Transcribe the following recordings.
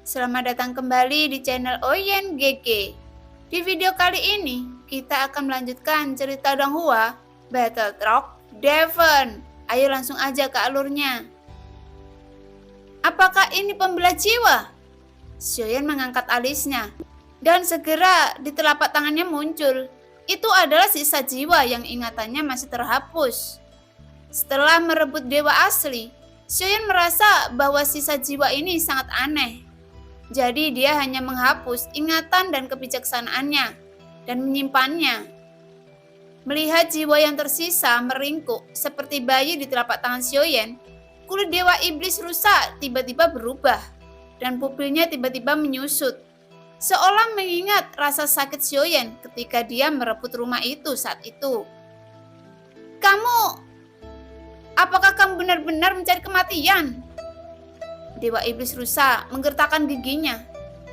Selamat datang kembali di channel Oyen GG. Di video kali ini, kita akan melanjutkan cerita Donghua, Battle Truck Devon. Ayo langsung aja ke alurnya. Apakah ini pembelah jiwa? Xiaoyan mengangkat alisnya, dan segera di telapak tangannya muncul. Itu adalah sisa jiwa yang ingatannya masih terhapus. Setelah merebut dewa asli, Xiaoyan merasa bahwa sisa jiwa ini sangat aneh. Jadi dia hanya menghapus ingatan dan kebijaksanaannya dan menyimpannya. Melihat jiwa yang tersisa meringkuk seperti bayi di telapak tangan Xiaoyan, kulit dewa iblis rusa tiba-tiba berubah dan pupilnya tiba-tiba menyusut. Seolah mengingat rasa sakit Xiaoyan ketika dia merebut rumah itu saat itu. Apakah kamu benar-benar mencari kematian? Dewa iblis rusa menggertakkan giginya,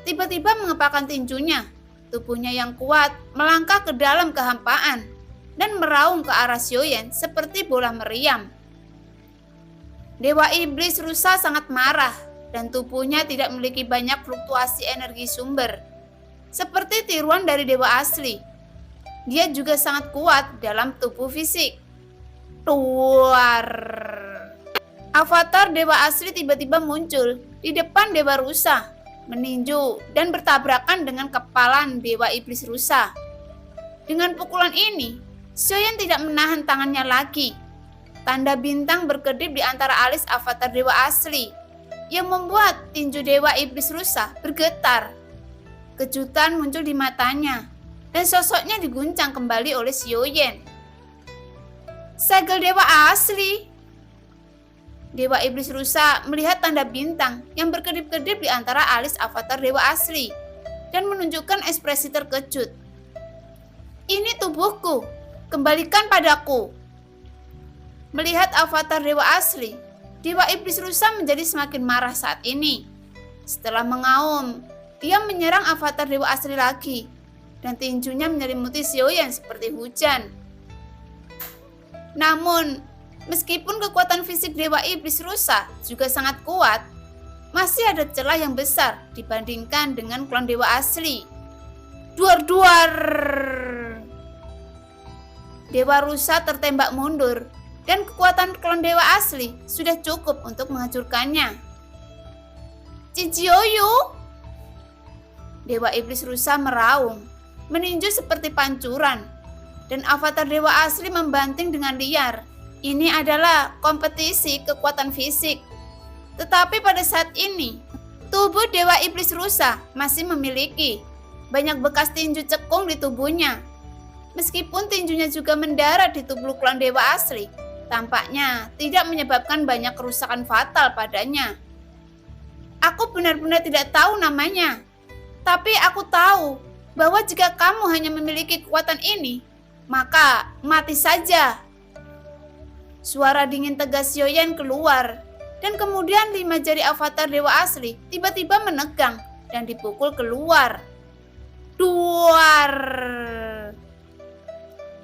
tiba-tiba mengepakkan tinjunya. Tubuhnya yang kuat melangkah ke dalam kehampaan dan meraung ke arah Xiaoyan seperti bola meriam. Dewa iblis rusa sangat marah dan tubuhnya tidak memiliki banyak fluktuasi energi sumber, seperti tiruan dari dewa asli. Dia juga sangat kuat dalam tubuh fisik. Tuar. Avatar dewa asli tiba-tiba muncul di depan dewa rusa, meninju dan bertabrakan dengan kepalan dewa iblis rusa. Dengan pukulan ini, Xiaoyan tidak menahan tangannya lagi. Tanda bintang berkedip di antara alis avatar dewa asli, yang membuat tinju dewa iblis rusa bergetar. Kejutan muncul di matanya, dan sosoknya diguncang kembali oleh Xiaoyan. Segel dewa asli. Dewa iblis rusa melihat tanda bintang yang berkedip-kedip di antara alis avatar dewa asli dan menunjukkan ekspresi terkejut. Ini tubuhku, kembalikan padaku. Melihat avatar dewa asli, dewa iblis rusa menjadi semakin marah saat ini. Setelah mengaum, dia menyerang avatar dewa asli lagi dan tinjunya menyelimuti Xiaoyan seperti hujan. Namun, meskipun kekuatan fisik dewa iblis rusa juga sangat kuat, masih ada celah yang besar dibandingkan dengan klon dewa asli. Duar-duar. Dewa rusa tertembak mundur dan kekuatan klon dewa asli sudah cukup untuk menghancurkannya. Cijiuyu. Dewa iblis rusa meraung, meninju seperti pancuran, dan avatar dewa asli membanting dengan liar. Ini adalah kompetisi kekuatan fisik. Tetapi pada saat ini, tubuh dewa iblis rusa masih memiliki banyak bekas tinju cekung di tubuhnya. Meskipun tinjunya juga mendarat di tubuh klon dewa asli, tampaknya tidak menyebabkan banyak kerusakan fatal padanya. Aku benar-benar tidak tahu namanya, tapi aku tahu bahwa jika kamu hanya memiliki kekuatan ini, maka mati saja. Suara dingin tegas Xiaoyan keluar, dan kemudian 5 jari avatar dewa asli tiba-tiba menegang dan dipukul keluar. Duar.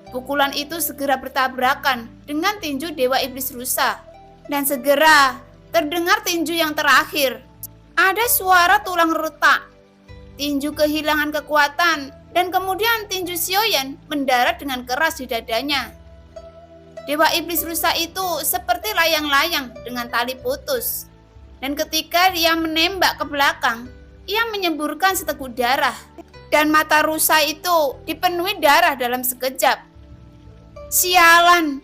Pukulan itu segera bertabrakan dengan tinju dewa iblis rusa, dan segera terdengar tinju yang terakhir. Ada suara tulang retak. Tinju kehilangan kekuatan, dan kemudian tinju Xiaoyan mendarat dengan keras di dadanya. Dewa iblis rusa itu seperti layang-layang dengan tali putus. Dan ketika dia menembak ke belakang, ia menyemburkan seteguk darah. Dan mata rusa itu dipenuhi darah dalam sekejap. Sialan,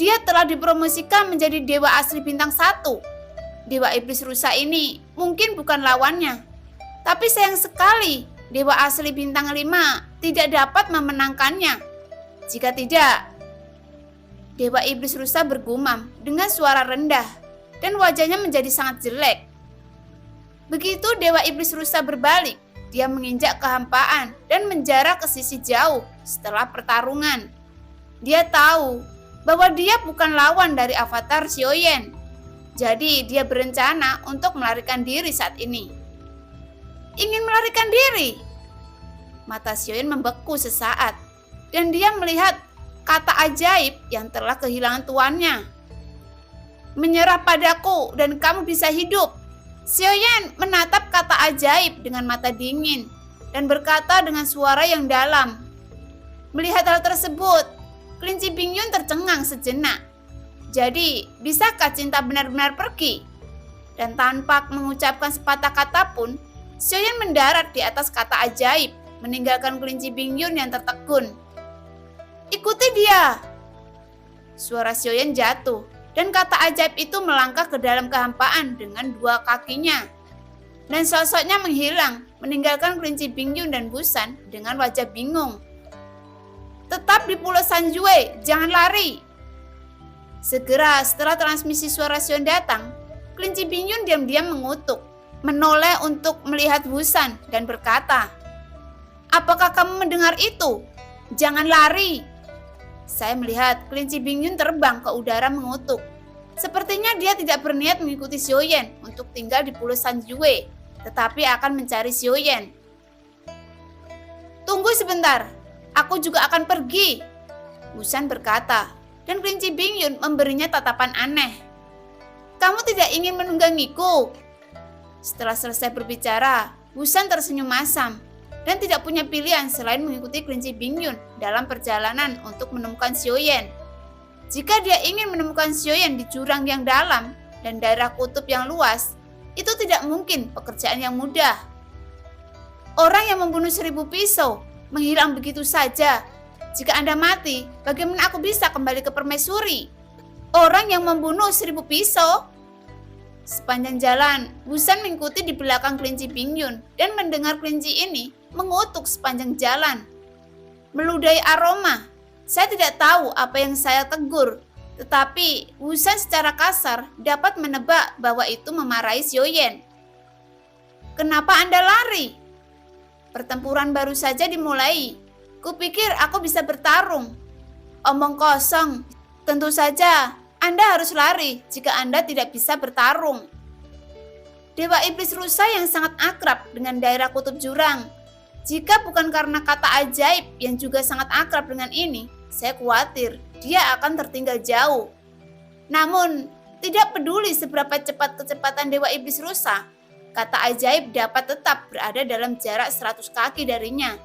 dia telah dipromosikan menjadi dewa asli bintang 1. Dewa iblis rusa ini mungkin bukan lawannya. Tapi sayang sekali, dewa asli bintang 5 tidak dapat memenangkannya. Jika tidak, dewa iblis rusa bergumam dengan suara rendah dan wajahnya menjadi sangat jelek. Begitu dewa iblis rusa berbalik, dia menginjak kehampaan dan menjarah ke sisi jauh setelah pertarungan. Dia tahu bahwa dia bukan lawan dari avatar Xiaoyan. Jadi dia berencana untuk melarikan diri saat ini. Ingin melarikan diri? Mata Xiaoyan membeku sesaat, dan dia melihat kata ajaib yang telah kehilangan tuannya. Menyerah padaku dan kamu bisa hidup. Xiaoyan menatap kata ajaib dengan mata dingin dan berkata dengan suara yang dalam. Melihat hal tersebut, kelinci Bingyun tercengang sejenak. Jadi, bisakah cinta benar-benar pergi? Dan tanpa mengucapkan sepatah kata pun, Xiaoyan mendarat di atas kata ajaib, meninggalkan kelinci Bingyun yang tertegun. Ikuti dia! Suara Xiaoyan jatuh, dan kata ajaib itu melangkah ke dalam kehampaan dengan dua kakinya. Dan sosoknya menghilang, meninggalkan kelinci Bingyun dan Busan dengan wajah bingung. Tetap di Pulau Sanjue, jangan lari! Segera setelah transmisi suara Xiaoyan datang, kelinci Bingyun diam-diam mengutuk, menoleh untuk melihat Busan dan berkata, "Apakah kamu mendengar itu? Jangan lari!" Saya melihat kelinci Bingyun terbang ke udara mengutuk. Sepertinya dia tidak berniat mengikuti Xiaoyan untuk tinggal di Pulau Sanjue, tetapi akan mencari Xiaoyan. "Tunggu sebentar, aku juga akan pergi," Busan berkata, dan kelinci Bingyun memberinya tatapan aneh. "Kamu tidak ingin menunggangiku?" Setelah selesai berbicara, Busan tersenyum masam dan tidak punya pilihan selain mengikuti kelinci Bingyun dalam perjalanan untuk menemukan Xiaoyan. Jika dia ingin menemukan Xiaoyan di jurang yang dalam dan daerah kutub yang luas, itu tidak mungkin pekerjaan yang mudah. Orang yang membunuh 1000 pisau menghilang begitu saja. Jika Anda mati, bagaimana aku bisa kembali ke permaisuri? Orang yang membunuh 1000 pisau? Sepanjang jalan, Busan mengikuti di belakang kelinci Bingyun dan mendengar kelinci ini mengutuk sepanjang jalan. Meludahi aroma, saya tidak tahu apa yang saya tegur, tetapi Busan secara kasar dapat menebak bahwa itu memarahi Xiaoyan. "Kenapa Anda lari?" "Pertempuran baru saja dimulai. Kupikir aku bisa bertarung." "Omong kosong. Tentu saja Anda harus lari jika Anda tidak bisa bertarung." Dewa Iblis Rusa yang sangat akrab dengan daerah kutub jurang. Jika bukan karena kata ajaib yang juga sangat akrab dengan ini, saya khawatir dia akan tertinggal jauh. Namun, tidak peduli seberapa cepat kecepatan Dewa Iblis Rusa, kata ajaib dapat tetap berada dalam jarak 100 kaki darinya.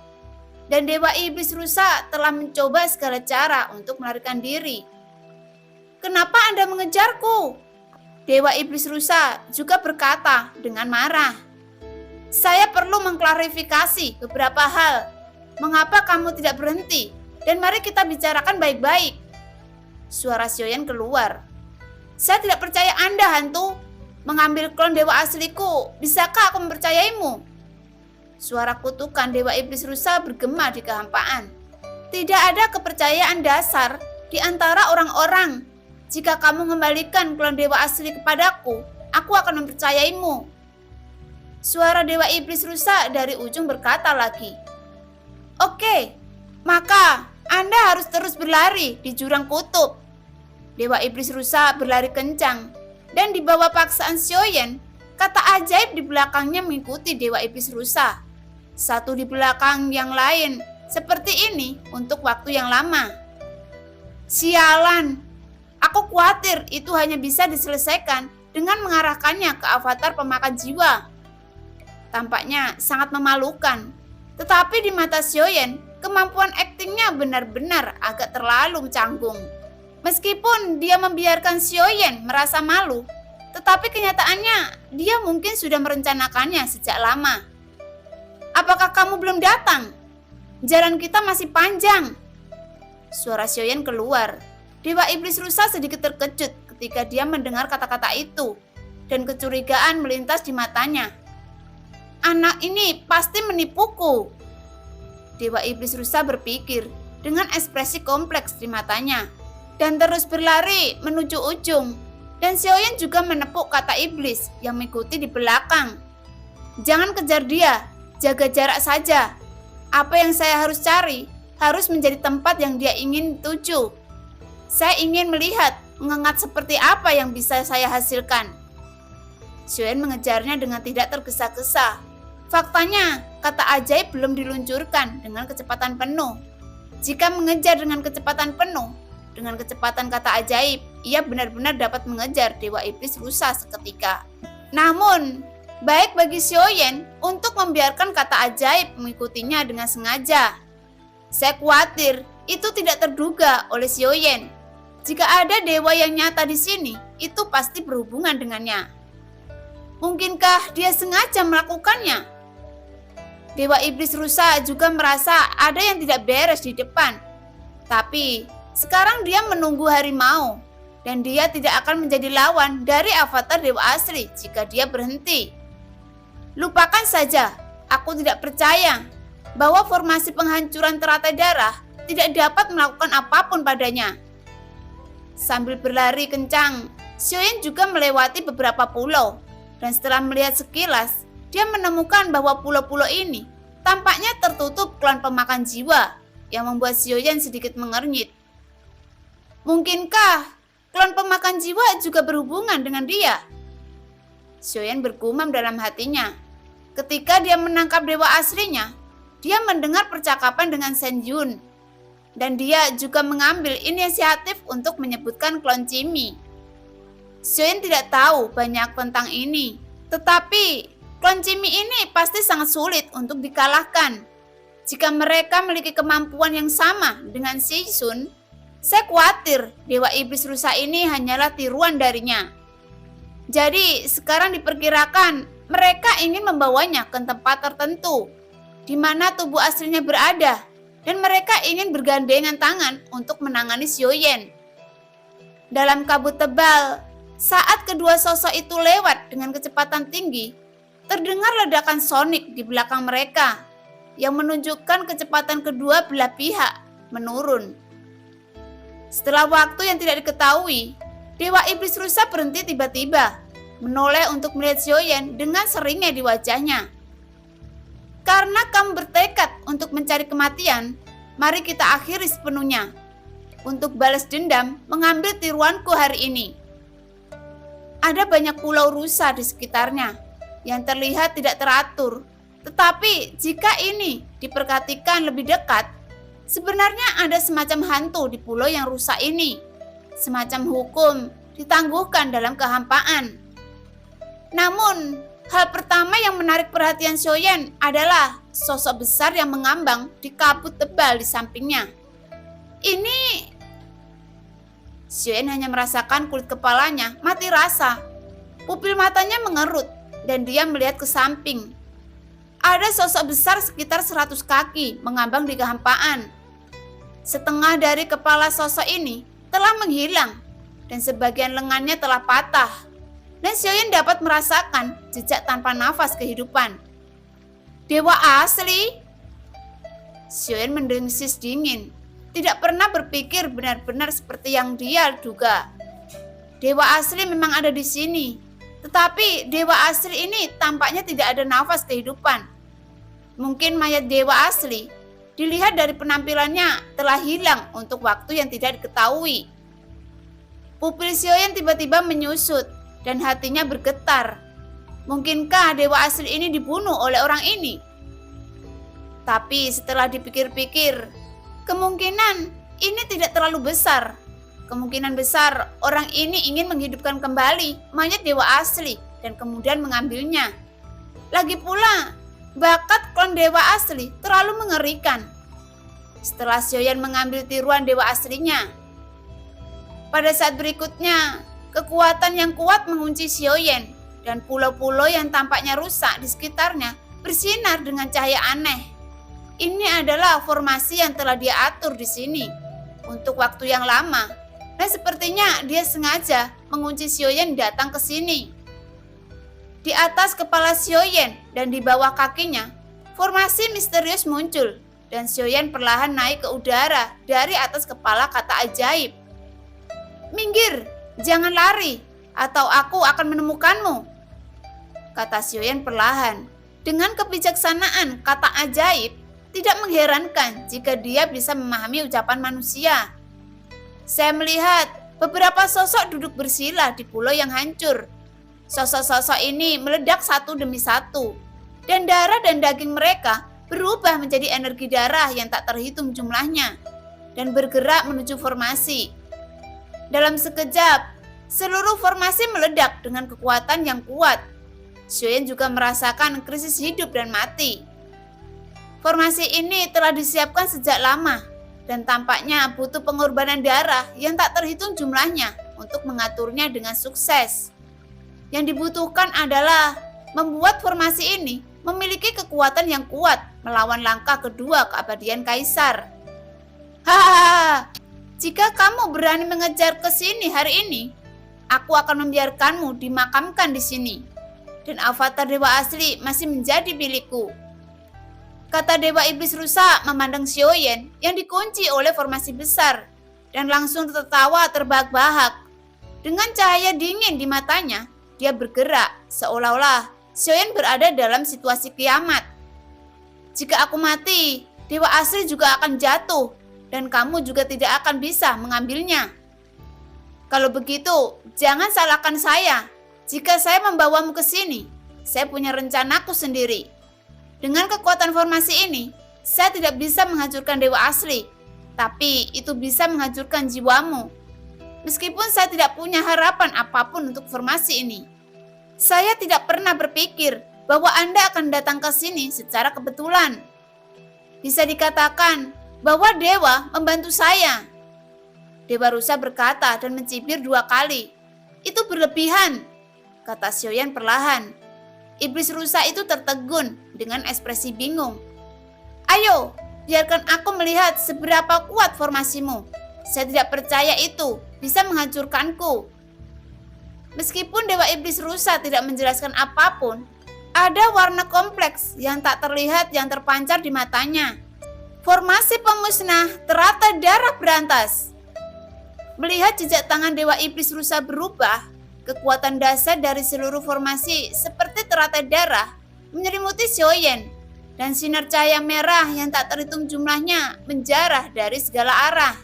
Dan Dewa Iblis Rusa telah mencoba segala cara untuk melarikan diri. "Kenapa Anda mengejarku?" Dewa Iblis Rusa juga berkata dengan marah. "Saya perlu mengklarifikasi beberapa hal. Mengapa kamu tidak berhenti? Dan mari kita bicarakan baik-baik." Suara Xiaoyan keluar. "Saya tidak percaya Anda, hantu. Mengambil klon dewa asliku, bisakah aku mempercayaimu?" Suara kutukan Dewa Iblis Rusa bergema di kehampaan. "Tidak ada kepercayaan dasar di antara orang-orang. Jika kamu mengembalikan klon dewa asli kepadaku, aku akan mempercayaimu." Suara Dewa Iblis Rusa dari ujung berkata lagi, "Oke, maka Anda harus terus berlari di jurang kutub." Dewa Iblis Rusa berlari kencang, dan di bawah paksaan Xiaoyan, kata ajaib di belakangnya mengikuti Dewa Iblis Rusa. Satu di belakang yang lain, seperti ini untuk waktu yang lama. "Sialan, aku khawatir itu hanya bisa diselesaikan dengan mengarahkannya ke avatar pemakan jiwa." Tampaknya sangat memalukan, tetapi di mata Xiaoyan, kemampuan aktingnya benar-benar agak terlalu canggung. Meskipun dia membiarkan Xiaoyan merasa malu, tetapi kenyataannya dia mungkin sudah merencanakannya sejak lama. "Apakah kamu belum datang? Jalan kita masih panjang." Suara Xiaoyan keluar. Dewa Iblis Rusa sedikit terkejut ketika dia mendengar kata-kata itu, dan kecurigaan melintas di matanya. "Anak ini pasti menipuku." Dewa Iblis Rusa berpikir dengan ekspresi kompleks di matanya, dan terus berlari menuju ujung. Dan Xiaoyan juga menepuk kata iblis yang mengikuti di belakang. "Jangan kejar dia. Jaga jarak saja. Apa yang saya harus cari harus menjadi tempat yang dia ingin tuju. Saya ingin melihat mengengat seperti apa yang bisa saya hasilkan." Xiaoyan mengejarnya dengan tidak tergesa-gesa. Faktanya, kata ajaib belum diluncurkan dengan kecepatan penuh. Jika mengejar dengan kecepatan penuh, dengan kecepatan kata ajaib, ia benar-benar dapat mengejar Dewa Iblis Rusa seketika. Namun, Baik bagi Xiaoyan untuk membiarkan kata ajaib mengikutinya dengan sengaja. Saya khawatir itu tidak terduga oleh Xiaoyan. Jika ada dewa yang nyata di sini, itu pasti berhubungan dengannya. Mungkinkah dia sengaja melakukannya? Dewa Iblis Rusa juga merasa ada yang tidak beres di depan. Tapi sekarang dia menunggu harimau, dan dia tidak akan menjadi lawan dari avatar dewa asli jika dia berhenti. Lupakan saja, aku tidak percaya bahwa formasi penghancuran teratai darah tidak dapat melakukan apapun padanya. Sambil berlari kencang, Xiaoyan juga melewati beberapa pulau, dan setelah melihat sekilas, dia menemukan bahwa pulau-pulau ini tampaknya tertutup klan pemakan jiwa yang membuat Xiaoyan sedikit mengernyit. Mungkinkah klan pemakan jiwa juga berhubungan dengan dia? Xiaoyan bergumam dalam hatinya. Ketika dia menangkap dewa aslinya, dia mendengar percakapan dengan Shen Yun. Dan dia juga mengambil inisiatif untuk menyebutkan klon Cimi. Xiaoyan tidak tahu banyak tentang ini. Tetapi klon Cimi ini pasti sangat sulit untuk dikalahkan. Jika mereka memiliki kemampuan yang sama dengan Shi Sun, saya khawatir Dewa Iblis Rusa ini hanyalah tiruan darinya. Jadi sekarang diperkirakan mereka ingin membawanya ke tempat tertentu di mana tubuh aslinya berada, dan mereka ingin bergandengan tangan untuk menangani Xiaoyan. Dalam kabut tebal, saat kedua sosok itu lewat dengan kecepatan tinggi, terdengar ledakan sonik di belakang mereka yang menunjukkan kecepatan kedua belah pihak menurun. Setelah waktu yang tidak diketahui, Dewa Iblis Rusa berhenti tiba-tiba, menoleh untuk melihat Xiaoyan dengan seringnya di wajahnya. Karena kamu bertekad untuk mencari kematian, mari kita akhiri sepenuhnya. Untuk balas dendam, mengambil tiruanku hari ini. Ada banyak pulau rusa di sekitarnya yang terlihat tidak teratur. Tetapi jika ini diperhatikan lebih dekat, sebenarnya ada semacam hantu di pulau yang rusak ini. Semacam hukum ditangguhkan dalam kehampaan. Namun, hal pertama yang menarik perhatian Xiaoyan adalah sosok besar yang mengambang di kabut tebal di sampingnya. Ini... Xiaoyan hanya merasakan kulit kepalanya mati rasa. Pupil matanya mengerut dan dia melihat ke samping. Ada sosok besar sekitar 100 kaki mengambang di kehampaan. Setengah dari kepala sosok ini telah menghilang dan sebagian lengannya telah patah. Dan Xiaoyan dapat merasakan jejak tanpa nafas kehidupan. Dewa asli? Xiaoyan mendengsis dingin. Tidak pernah berpikir benar-benar seperti yang dia duga. Dewa asli memang ada di sini. Tetapi dewa asli ini tampaknya tidak ada nafas kehidupan. Mungkin mayat dewa asli dilihat dari penampilannya telah hilang untuk waktu yang tidak diketahui. Pupil Xiaoyan tiba-tiba menyusut dan hatinya bergetar. Mungkinkah dewa asli ini dibunuh oleh orang ini? Tapi setelah dipikir-pikir, kemungkinan ini tidak terlalu besar. Kemungkinan besar orang ini ingin menghidupkan kembali mayat dewa asli dan kemudian mengambilnya. Lagi pula, bakat klon dewa asli terlalu mengerikan. Setelah Xiaoyan mengambil tiruan dewa aslinya, pada saat berikutnya, kekuatan yang kuat mengunci Xiaoyan dan pulau-pulau yang tampaknya rusak di sekitarnya bersinar dengan cahaya aneh. Ini adalah formasi yang telah dia atur di sini untuk waktu yang lama, dan sepertinya dia sengaja mengunci Xiaoyan datang ke sini. Di atas kepala Xiaoyan dan di bawah kakinya, formasi misterius muncul dan Xiaoyan perlahan naik ke udara dari atas kepala kata ajaib. Minggir! Jangan lari, atau aku akan menemukanmu, kata Xiaoyan perlahan. Dengan kebijaksanaan kata ajaib, tidak mengherankan jika dia bisa memahami ucapan manusia. Saya melihat beberapa sosok duduk bersila di pulau yang hancur. Sosok-sosok ini meledak satu demi satu, dan darah dan daging mereka berubah menjadi energi darah yang tak terhitung jumlahnya, dan bergerak menuju formasi. Dalam sekejap, seluruh formasi meledak dengan kekuatan yang kuat. Xiaoyan juga merasakan krisis hidup dan mati. Formasi ini telah disiapkan sejak lama dan tampaknya butuh pengorbanan darah yang tak terhitung jumlahnya untuk mengaturnya dengan sukses. Yang dibutuhkan adalah membuat formasi ini memiliki kekuatan yang kuat melawan langkah kedua keabadian Kaisar. Hahaha, jika kamu berani mengejar ke sini hari ini, aku akan membiarkanmu dimakamkan di sini. Dan avatar dewa asli masih menjadi milikku. Kata Dewa Iblis Rusa memandang Xiaoyan yang dikunci oleh formasi besar dan langsung tertawa terbahak-bahak. Dengan cahaya dingin di matanya, dia bergerak seolah-olah Xiaoyan berada dalam situasi kiamat. Jika aku mati, dewa asli juga akan jatuh dan kamu juga tidak akan bisa mengambilnya. Kalau begitu, jangan salahkan saya. Jika saya membawamu ke sini, saya punya rencanaku sendiri. Dengan kekuatan formasi ini, saya tidak bisa menghancurkan dewa asli, tapi itu bisa menghancurkan jiwamu. Meskipun saya tidak punya harapan apapun untuk formasi ini, saya tidak pernah berpikir bahwa Anda akan datang ke sini secara kebetulan. Bisa dikatakan bahwa dewa membantu saya. Dewa Rusa berkata dan mencibir 2 kali. Itu berlebihan, kata Xiaoyan perlahan. Iblis Rusa itu tertegun dengan ekspresi bingung. Ayo, biarkan aku melihat seberapa kuat formasimu. Saya tidak percaya itu bisa menghancurkanku. Meskipun Dewa Iblis Rusa tidak menjelaskan apapun, ada warna kompleks yang tak terlihat yang terpancar di matanya. Formasi pemusnah teratai darah berantas. Melihat jejak tangan Dewa Iblis Rusa berubah, kekuatan dasar dari seluruh formasi seperti teratai darah menyelimuti Xiaoyan dan sinar cahaya merah yang tak terhitung jumlahnya menjarah dari segala arah.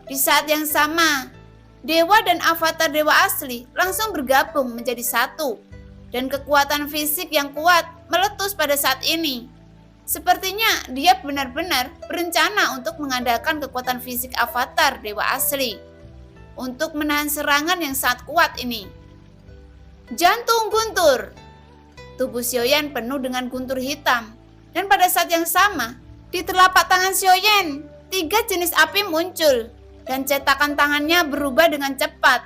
Di saat yang sama, dewa dan avatar dewa asli langsung bergabung menjadi satu dan kekuatan fisik yang kuat meletus pada saat ini. Sepertinya dia benar-benar berencana untuk mengandalkan kekuatan fisik avatar dewa asli untuk menahan serangan yang sangat kuat ini. Jantung guntur. Tubuh Xiaoyan penuh dengan guntur hitam. Dan pada saat yang sama, di telapak tangan Xiaoyan, 3 jenis api muncul. Dan cetakan tangannya berubah dengan cepat.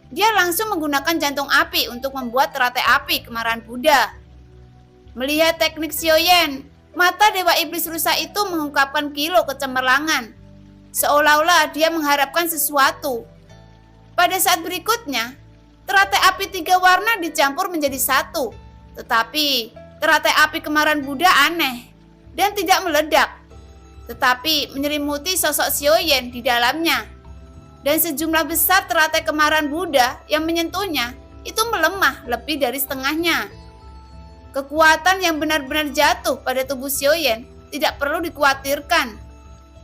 Dia langsung menggunakan jantung api untuk membuat teratai api kemarahan Buddha. Melihat teknik Xiaoyan, mata Dewa Iblis Rusa itu mengungkapkan kilau kecemerlangan. Seolah-olah dia mengharapkan sesuatu. Pada saat berikutnya, teratai api 3 warna dicampur menjadi satu. Tetapi teratai api kemarahan Buddha aneh dan tidak meledak, tetapi menyelimuti sosok Xiaoyan di dalamnya. Dan sejumlah besar teratai kemarahan Buddha yang menyentuhnya itu melemah lebih dari setengahnya. Kekuatan yang benar-benar jatuh pada tubuh Xiaoyan tidak perlu dikhawatirkan.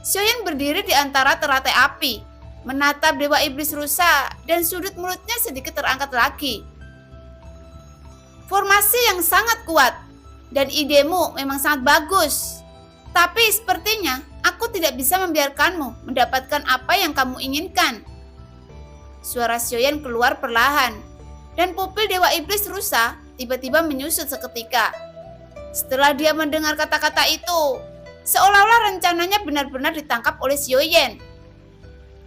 Xiaoyan berdiri di antara teratai api, menatap Dewa Iblis Rusa dan sudut mulutnya sedikit terangkat lagi. Formasi yang sangat kuat dan idemu memang sangat bagus. Tapi sepertinya aku tidak bisa membiarkanmu mendapatkan apa yang kamu inginkan. Suara Xiaoyan keluar perlahan dan pupil Dewa Iblis Rusa tiba-tiba menyusut seketika. Setelah dia mendengar kata-kata itu, seolah-olah rencananya benar-benar ditangkap oleh Xiaoyan.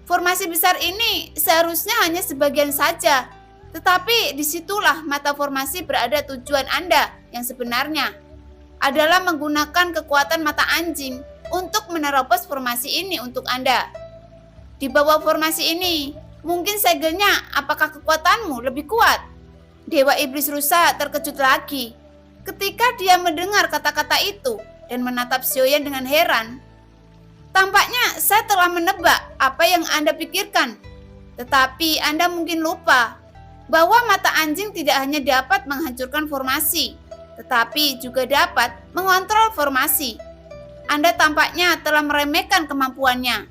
Formasi besar ini seharusnya hanya sebagian saja, tetapi disitulah mata formasi berada. Tujuan Anda yang sebenarnya adalah menggunakan kekuatan mata anjing untuk menerobos formasi ini untuk Anda. Di bawah formasi ini, mungkin segelnya apakah kekuatanmu lebih kuat? Dewa Iblis Rusa terkejut lagi ketika dia mendengar kata-kata itu dan menatap Xiaoyan dengan heran. Tampaknya saya telah menebak apa yang Anda pikirkan, tetapi Anda mungkin lupa bahwa mata anjing tidak hanya dapat menghancurkan formasi, tetapi juga dapat mengontrol formasi. Anda tampaknya telah meremehkan kemampuannya.